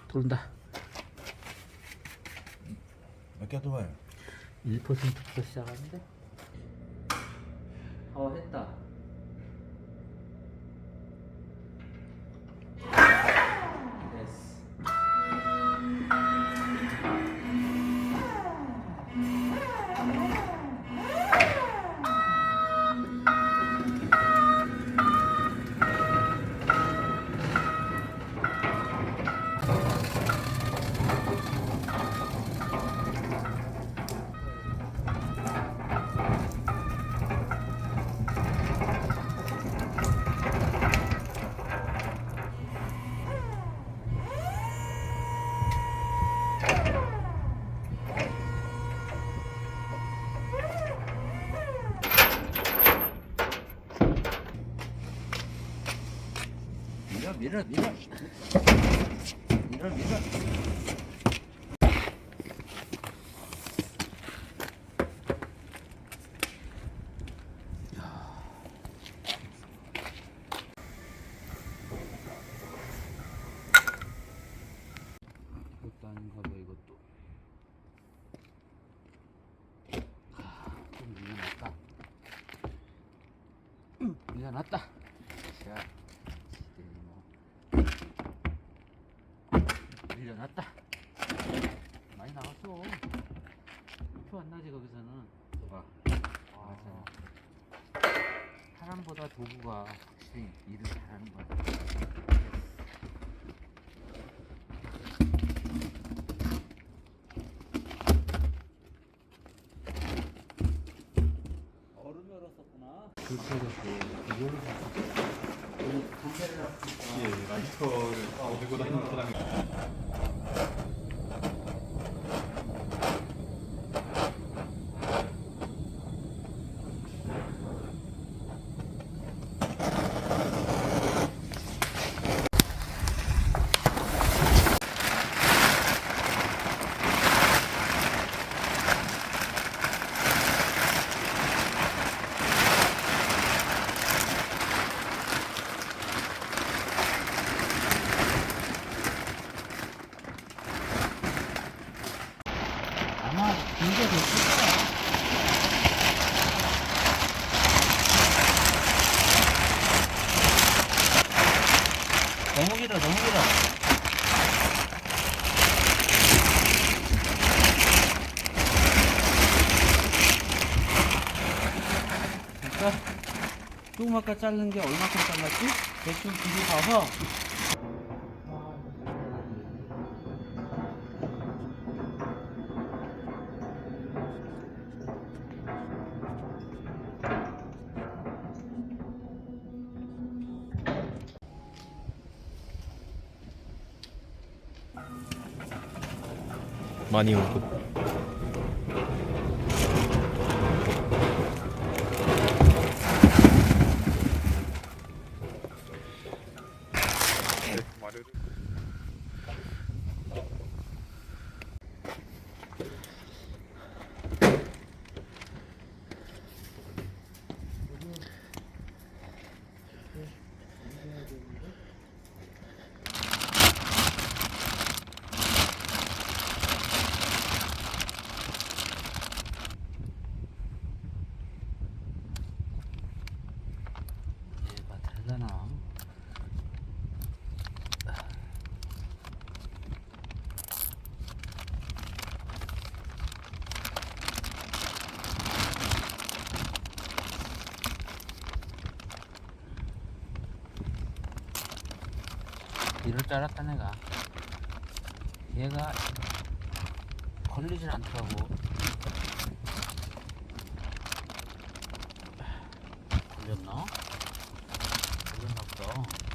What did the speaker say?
돈다. 몇 개 들어와요? 1%부터 시작하는데? 했다. 됐어. 밀어. 이것도 아닌가 봐, 이것도. 좀 밀려났다. 자, 밀려났다. 많이 나왔어. 표 안 나지 거기서는. 봐. 맞아. 사람보다 도구가 확실히 일을 잘하는 거야. 얼음 열었었구나. 불켜졌고 이걸로 샀었어. 예, 라이터를 들고 다니는 사람이. 아마 이게 됐을 거야. 너무 길어. 그러니까 조금 아까 자른 게 얼마큼 잘랐지? 대충 길이 봐서 많이 오고. 얘가 달라나? 이럴 줄 알았다 내가. 얘가 걸리질 않더라고. 걸렸나? 걸렸나 보다.